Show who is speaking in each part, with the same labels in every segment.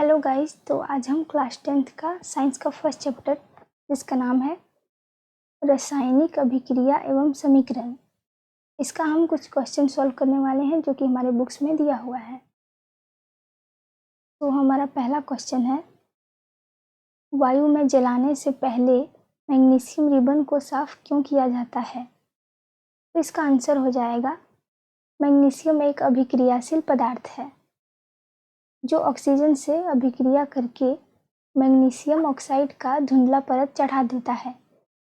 Speaker 1: Hello guys, तो आज हम क्लास 10th का साइंस का फर्स्ट चैप्टर जिसका नाम है रासायनिक अभिक्रिया एवं समीकरण, इसका हम कुछ क्वेश्चन सॉल्व करने वाले हैं जो कि हमारे बुक्स में दिया हुआ है। तो हमारा पहला क्वेश्चन है, वायु में जलाने से पहले मैग्नीशियम रिबन को साफ क्यों किया जाता है? तो इसका आंसर हो जाएगा, मैग्नीशियम एक अभिक्रियाशील पदार्थ है जो ऑक्सीजन से अभिक्रिया करके मैग्नीशियम ऑक्साइड का धुंधला परत चढ़ा देता है।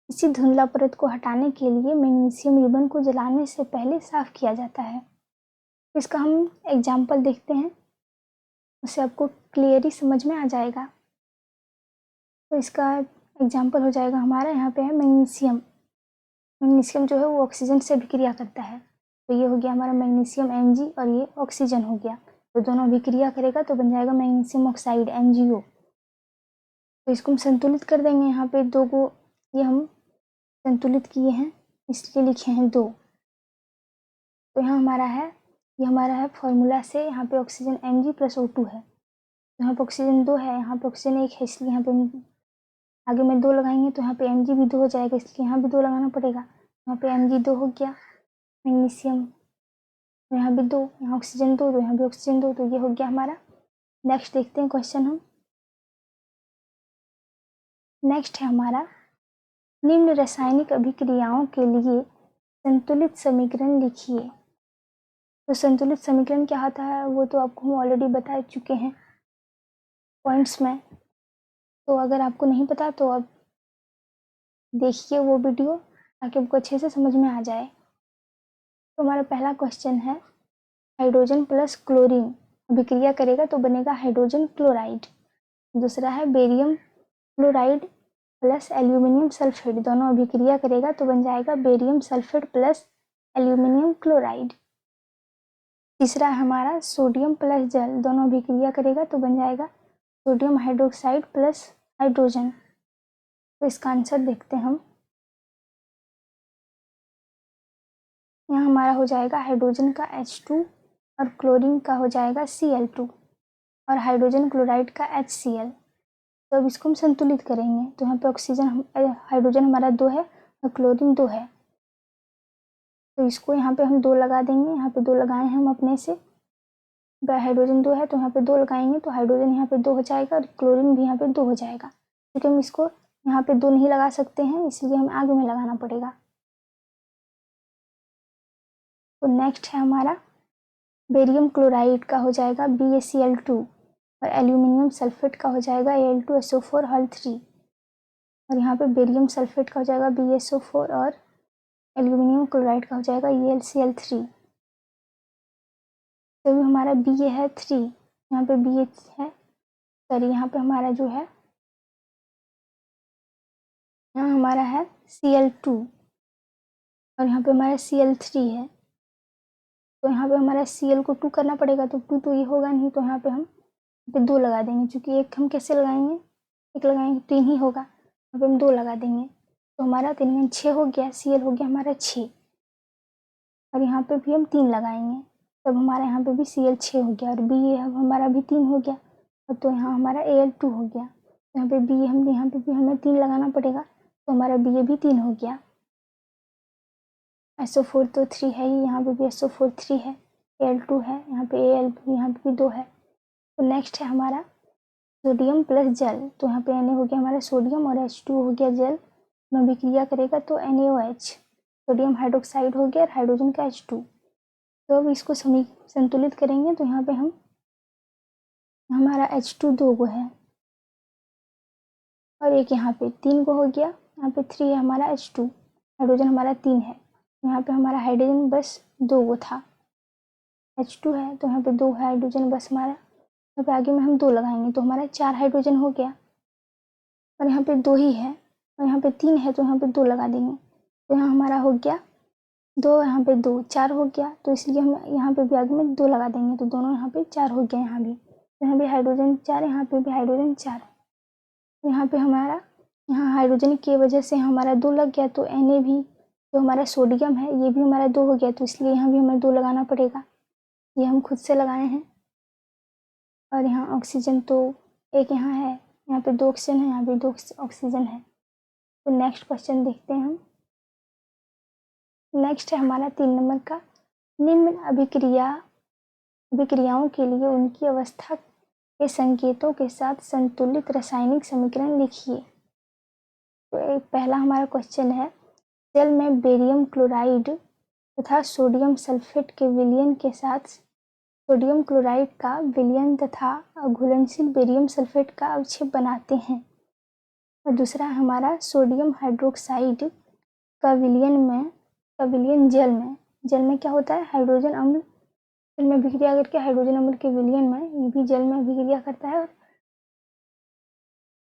Speaker 1: इसी धुंधला परत को हटाने के लिए मैग्नीशियम रिबन को जलाने से पहले साफ किया जाता है। इसका हम एग्जाम्पल देखते हैं, उससे आपको क्लियरली समझ में आ जाएगा। तो इसका एग्जाम्पल हो जाएगा हमारा, यहाँ पे है मैग्नीशियम। मैग्नीशियम जो है वो ऑक्सीजन से अभिक्रिया करता है। तो ये हो गया हमारा मैग्नीशियम Mg और ये ऑक्सीजन हो गया। तो दोनों अभिक्रिया करेगा तो बन जाएगा मैग्नीशियम ऑक्साइड MgO। तो इसको हम संतुलित कर देंगे। यहाँ पे दो को ये हम संतुलित किए हैं इसलिए लिखे हैं 2। तो यहाँ हमारा है, ये हमारा है फॉर्मूला से, यहाँ पे ऑक्सीजन Mg + O2 है। तो यहाँ पे ऑक्सीजन 2 है, यहाँ पे ऑक्सीजन 1 है, इसलिए यहाँ पे आगे में 2 लगाएंगे तो यहाँ पे Mg भी 2 हो जाएगा, इसलिए यहाँ भी 2 लगाना पड़ेगा। यहाँ पे Mg 2 हो गया, मैग्नीशियम यहाँ भी 2, यहाँ ऑक्सीजन 2, तो यहाँ भी ऑक्सीजन 2, तो ये हो गया हमारा। नेक्स्ट देखते हैं क्वेश्चन हम। नेक्स्ट है हमारा, निम्न रासायनिक अभिक्रियाओं के लिए संतुलित समीकरण लिखिए। तो संतुलित समीकरण क्या होता है वो तो आपको हम ऑलरेडी बता चुके हैं पॉइंट्स में। तो अगर आपको नहीं पता तो आप देखिए वो वीडियो ताकि आपको अच्छे से समझ में आ जाए। तो हमारा पहला क्वेश्चन है, हाइड्रोजन प्लस क्लोरीन अभिक्रिया करेगा तो बनेगा हाइड्रोजन क्लोराइड। दूसरा है barium chloride plus aluminium sulphate, दोनों अभिक्रिया करेगा तो बन जाएगा barium sulphate plus aluminium chloride. तीसरा है हमारा सोडियम प्लस जल, दोनों अभिक्रिया करेगा तो बन जाएगा सोडियम हाइड्रोक्साइड प्लस हाइड्रोजन। तो इसका आंसर देखते हैं हम। यहाँ हमारा हो जाएगा हाइड्रोजन का H2 और क्लोरीन का हो जाएगा Cl2 और हाइड्रोजन क्लोराइड का HCl। तो अब इसको हम संतुलित करेंगे तो यहाँ पे ऑक्सीजन हाइड्रोजन हमारा 2 है और क्लोरीन 2 है, तो इसको यहाँ पे हम 2 लगा देंगे। यहाँ पे 2 लगाए हैं हम अपने से, हाइड्रोजन 2 है तो यहाँ पे 2 लगाएंगे तो हाइड्रोजन यहाँ पे 2 हो जाएगा और क्लोरीन भी यहाँ पे 2 हो जाएगा। क्योंकि हम इसको यहाँ पे 2 नहीं लगा सकते हैं इसलिए हमें आगे में लगाना पड़ेगा। तो नेक्स्ट है हमारा, बेरियम क्लोराइड का हो जाएगा BaCl2 और एल्यूमिनियम सल्फेट का हो जाएगा Al2SO4 हल 3 और यहाँ पे बेरियम सल्फेट का हो जाएगा BaSO4 और एल्यूमिनियम क्लोराइड का हो जाएगा ElCl3। तो भी हमारा Ba है 3, यहाँ पे Ba है, सॉरी यहाँ पे हमारा जो है, यहाँ हमारा है Cl2 और यहाँ पे हमारा Cl3 है। तो यहाँ पे हमारा Cl को 2 करना पड़ेगा, तो 2 तो ये होगा नहीं, तो यहाँ पे हम 2 लगा देंगे। क्योंकि एक हम कैसे लगाएंगे, एक लगाएंगे 3 ही होगा, यहाँ पे हम 2 लगा देंगे तो हमारा 3 6 हो गया, Cl हो गया हमारा 6 और यहाँ पे भी हम 3 लगाएंगे तब हमारा यहाँ पे भी Cl 6 हो गया और Ba अब हमारा भी 3 हो गया और तो यहाँ हमारा Al2 हो गया। यहाँ पे Ba हम यहाँ पे भी हमें 3 लगाना पड़ेगा तो हमारा Ba भी 3 हो गया। SO4 तो 3 है ही, यहाँ पे भी SO4 3 है, Al2 है, यहाँ पे Al यहाँ पे भी 2 है। तो नेक्स्ट है हमारा सोडियम प्लस जल, तो यहाँ पे Na हो गया हमारा सोडियम और H2 हो गया जल, में अभिक्रिया करेगा तो NaOH, सोडियम हाइड्रोक्साइड हो गया और हाइड्रोजन का H2। तो अब इसको संतुलित करेंगे तो यहाँ पे हम, हमारा H2 2 को है और एक यहाँ पे 3 को हो गया, यहाँ पे 3 है हमारा H2, हाइड्रोजन हमारा 3 है, यहाँ पे हमारा हाइड्रोजन बस 2 को था, H2 है तो यहाँ पे 2 है हाइड्रोजन बस हमारा, यहाँ पे आगे में हम 2 लगाएंगे तो हमारा 4 हाइड्रोजन हो गया और यहाँ पे 2 ही है और यहाँ पे 3 है तो यहाँ पे 2 लगा देंगे तो यहाँ हमारा हो गया 2, यहाँ पे 2 4 हो गया, तो इसलिए हम यहाँ पे भी आगे में 2 लगा देंगे तो दोनों यहाँ पे 4 हो गया। यहाँ भी हाइड्रोजन 4, यहाँ पे भी हाइड्रोजन 4, यहाँ पे हमारा, यहाँ हाइड्रोजन की वजह से हमारा 2 लग गया तो Na भी जो हमारा सोडियम है ये भी हमारा 2 हो गया, तो इसलिए यहाँ भी हमें 2 लगाना पड़ेगा, ये हम खुद से लगाए हैं। और यहाँ ऑक्सीजन तो एक यहाँ है, यहाँ पे 2 ऑक्सीजन है, यहाँ पे 2 ऑक्सीजन है। तो नेक्स्ट क्वेश्चन देखते हैं हम। नेक्स्ट है हमारा 3 नंबर का, निम्न अभिक्रियाओं के लिए उनकी अवस्था के संकेतों के साथ संतुलित रासायनिक समीकरण लिखिए। तो एक पहला हमारा क्वेश्चन है, जल में बेरियम क्लोराइड तथा सोडियम सल्फेट के विलयन के साथ सोडियम क्लोराइड का विलयन तथा घुलनशील बेरियम सल्फेट का अवक्षेप बनाते हैं। और दूसरा हमारा सोडियम हाइड्रोक्साइड का विलयन जल में क्या होता है, हाइड्रोजन अम्ल जल में अभिक्रिया करके हाइड्रोजन अम्ल के विलयन में ये भी जल में अभिक्रिया करता है और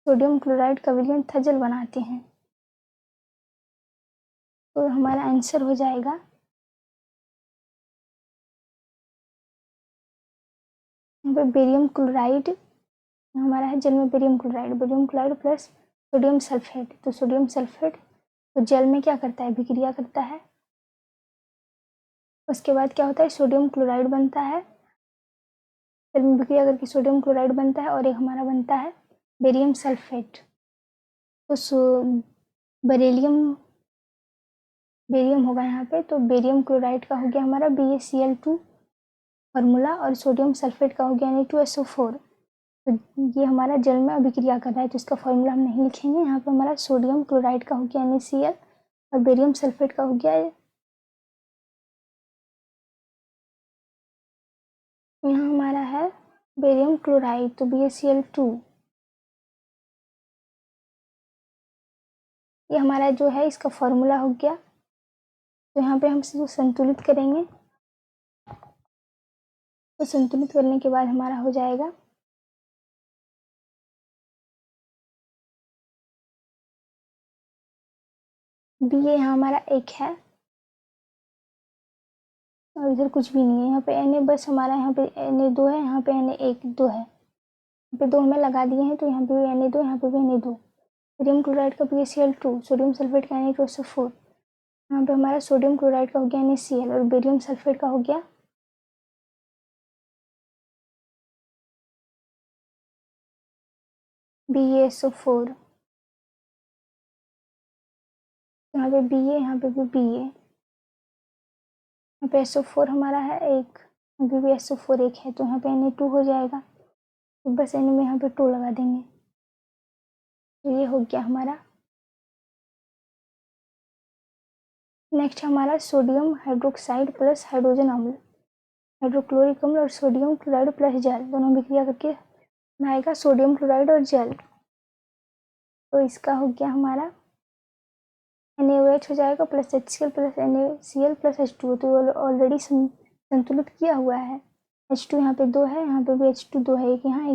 Speaker 1: सोडियम क्लोराइड का विलयन तथा जल बनाते हैं। तो हमारा आंसर हो जाएगा यहाँ पे बेरियम क्लोराइड हमारा है, जल में barium chloride plus sodium sulphate. तो सोडियम सल्फेट तो जल में क्या करता है, अभिक्रिया करता है। उसके बाद क्या होता है, सोडियम क्लोराइड बनता है, जल में अभिक्रिया करके सोडियम क्लोराइड बनता है और एक हमारा बनता है बेरियम सल्फेट। तो बेरियम होगा यहाँ पे, तो बेरियम क्लोराइड का हो गया हमारा BaCl2 फार्मूला और सोडियम सल्फेट का हो गया Na2SO4। तो ये हमारा जल में अभिक्रिया कर रहा है, तो इसका फॉर्मूला हम नहीं लिखेंगे। यहाँ पे हमारा सोडियम क्लोराइड का हो गया NaCl और बेरियम सल्फेट का हो गया, यहाँ हमारा है बेरियम क्लोराइड तो BaCl2। ये हमारा जो है इसका फॉर्मूला हो गया। तो यहाँ पे हम इसको संतुलित करेंगे, तो संतुलित करने के बाद हमारा हो जाएगा बी, ये यहाँ हमारा 1 है और इधर कुछ भी नहीं है। यहाँ पे Na बस हमारा, यहाँ पे Na2 है, यहाँ पे Na1 2 है, यहाँ पे 2 हमें लगा दिए हैं, तो यहाँ पे भी Na2, यहाँ पे भी Na2। सोडियम क्लोराइड का BaCl2, सोडियम सल्फेट का Na2SO4, यहाँ पे हमारा सोडियम क्लोराइड का हो गया NaCl और बेरियम सल्फेट का हो गया BaSO4। यहाँ पे Ba, यहाँ पे भी Ba, यहाँ पे SO4 हमारा है 1, यहाँ पे भी SO4 1 है, तो यहाँ पे Na2 हो जाएगा। तो बस Na में यहाँ पे 2 लगा देंगे, तो ये हो गया हमारा। नेक्स्ट हमारा सोडियम हाइड्रोक्साइड प्लस हाइड्रोजन अम्ल, हाइड्रोक्लोरिक अम्ल और सोडियम क्लोराइड प्लस जल दोनों अभिक्रिया करके बनाएगा सोडियम क्लोराइड और जल। तो इसका हो गया हमारा NaOH हो जाएगा plus HCl plus NaCl plus H2। तो ऑलरेडी संतुलित किया हुआ है। H2 यहाँ पे 2 है, यहाँ पे भी H2 2 है, एक यहाँ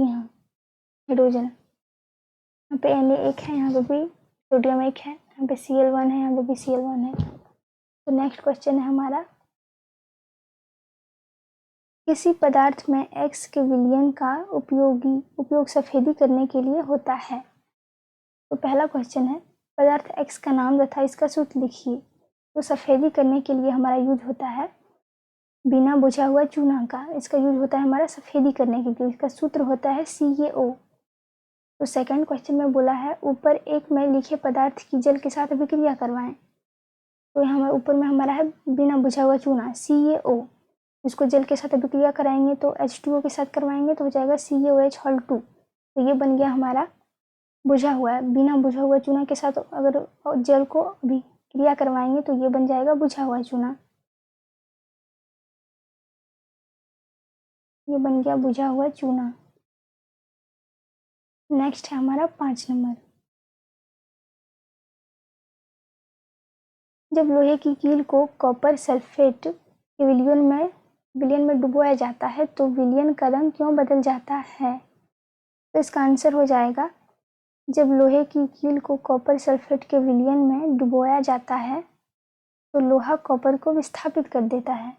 Speaker 1: हाइड्रोजन, यहाँ पे Na1 है, यहाँ पे भी सोडियम 1 है, यहाँ पे Cl1 है, यहाँ पे भी Cl1 है। तो नेक्स्ट क्वेश्चन है हमारा, किसी पदार्थ में X के विलयन का उपयोग सफेदी करने के लिए होता है। तो पहला क्वेश्चन है, पदार्थ X का नाम तथा इसका सूत्र लिखिए। तो सफेदी करने के लिए हमारा यूज होता है बिना बुझा हुआ चूना का, इसका यूज होता है हमारा सफेदी करने के लिए, इसका सूत्र होता है CaO। तो सेकंड क्वेश्चन में बोला है ऊपर एक में लिखे पदार्थ की जल के साथ अभिक्रिया करवाएं। तो यहाँ ऊपर में हमारा है बिना बुझा हुआ चूना CaO, इसको जल के साथ अभिक्रिया कराएंगे तो H2O के साथ करवाएंगे तो हो जाएगा CaOH2। तो ये बन गया हमारा बुझा हुआ है, बिना बुझा हुआ चूना के साथ अगर जल को अभिक्रिया करवाएंगे तो ये बन जाएगा बुझा हुआ चूना, ये बन गया बुझा हुआ चूना। नेक्स्ट है हमारा 5 नंबर, जब लोहे की कील को कॉपर सल्फेट के विलयन में डुबोया जाता है तो विलयन का रंग क्यों बदल जाता है। तो इसका आंसर हो जाएगा, जब लोहे की कील को कॉपर सल्फेट के विलयन में डुबोया जाता है तो लोहा कॉपर को विस्थापित कर देता है,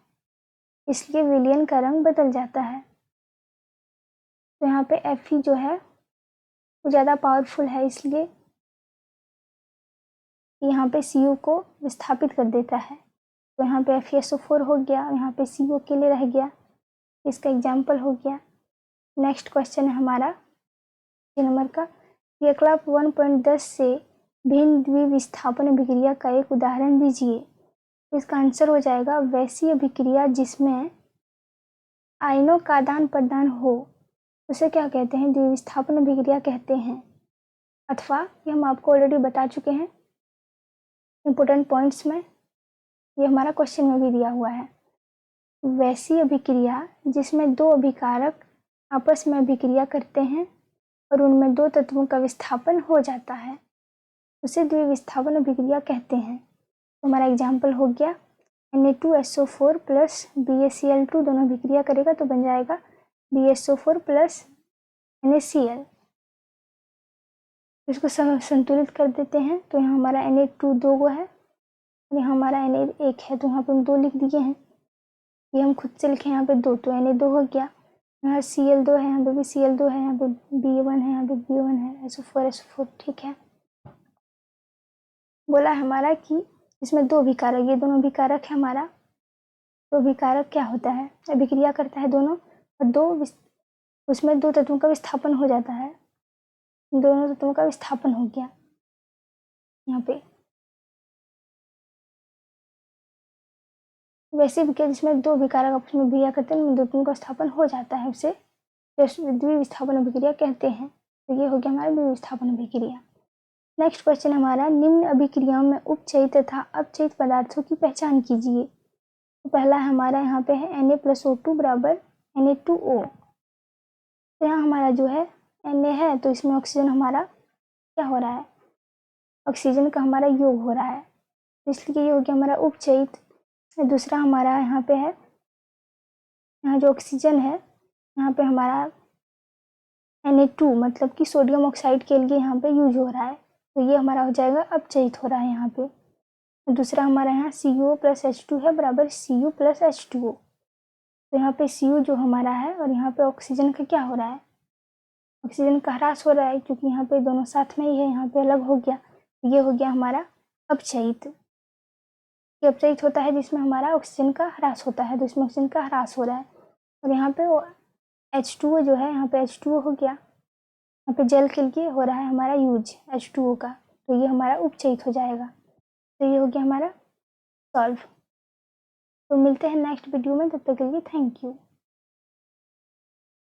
Speaker 1: इसलिए विलयन का रंग बदल जाता है। तो यहाँ पे Fe जो है वो ज़्यादा पावरफुल है, इसलिए यहाँ पे CO को विस्थापित कर देता है। तो यहाँ पे FeSO4 हो गया, यहाँ पे CO के लिए रह गया, इसका एग्जाम्पल हो गया। नेक्स्ट क्वेश्चन है हमारा, नंबर का क्रियाकलाप 1.10 से भिन्न द्विविस्थापन अभिक्रिया का एक उदाहरण दीजिए। इसका आंसर हो जाएगा वैसी अभिक्रिया जिसमें आयनों का आदान प्रदान हो उसे क्या कहते हैं, द्विविस्थापन अभिक्रिया कहते हैं। अथवा ये हम आपको ऑलरेडी बता चुके हैं इंपॉर्टेंट पॉइंट्स में, ये हमारा क्वेश्चन में भी दिया हुआ है। वैसी अभिक्रिया जिसमें दो अभिकारक आपस में अभिक्रिया करते हैं और उनमें दो तत्वों का विस्थापन हो जाता है उसे द्विविस्थापन अभिक्रिया कहते हैं। तो हमारा एग्जाम्पल हो गया Na2SO4 प्लस BaCl2 दोनों अभिक्रिया करेगा तो बन जाएगा BaSO4 प्लस NaCl। इसको संतुलित कर देते हैं तो यहाँ हमारा Na2 दो गो है और यहाँ हमारा Na एक है, तो यहाँ पे हम दो लिख दिए हैं। ये हम खुद से लिखे यहाँ पे दो, तो Na2 हो गया। यहाँ Cl2 है, यहाँ पे भी Cl2 है, यहाँ पे B1 है, यहाँ पे B1 है, SO4 ठीक है। बोला हमारा कि इसमें दो अभिकारक, ये दोनों अभिकारक है हमारा, तो अभिकारक क्या होता है, अभिक्रिया करता है दोनों और उसमें दो तत्वों का विस्थापन हो जाता है, दोनों तत्वों का विस्थापन हो गया यहाँ पे। वैसे भी जिसमें दो अभिकारक आपस में अभिक्रिया करते हैं, दो तत्वों का विस्थापन हो जाता है, उसे द्विविस्थापन अभिक्रिया कहते हैं। तो ये हो गया हमारा द्विविस्थापन अभिक्रिया। नेक्स्ट क्वेश्चन हमारा, निम्न अभिक्रियाओं में उपचयित तथा अपचयित पदार्थों की पहचान कीजिए। तो पहला हमारा यहाँ पे है Na+O2 बराबर Na2O। तो यहाँ हमारा जो है Na है तो इसमें ऑक्सीजन हमारा क्या हो रहा है, ऑक्सीजन का हमारा योग हो रहा है, तो इसलिए ये हो गया हमारा उपचयित। दूसरा हमारा यहाँ पे है, यहाँ जो ऑक्सीजन है यहाँ पे हमारा Na2 मतलब कि सोडियम ऑक्साइड के लिए यहाँ पे यूज हो रहा है, तो ये हमारा हो जाएगा अपचयित हो रहा है यहाँ पे। दूसरा हमारा यहाँ CO प्लस H2 है बराबर Cu प्लस H2O। तो यहाँ पे Cu जो हमारा है और यहाँ पे ऑक्सीजन का क्या हो रहा है, ऑक्सीजन का ह्रास हो रहा है, क्योंकि यहाँ पे दोनों साथ में ही है, यहाँ पे अलग हो गया। ये हो गया हमारा अपचयित। ये अपचयित होता है जिसमें हमारा ऑक्सीजन का ह्रास होता है, तो इसमें ऑक्सीजन का ह्रास हो रहा है। और यहाँ पे H2O जो है, यहाँ पे H2O हो गया, यहाँ पे जल के लिए हो रहा है हमारा यूज H2O का, तो ये हमारा उपचयित हो जाएगा। तो ये हो गया हमारा सॉल्व। तो मिलते हैं नेक्स्ट वीडियो में, तब तक के लिए थैंक यू।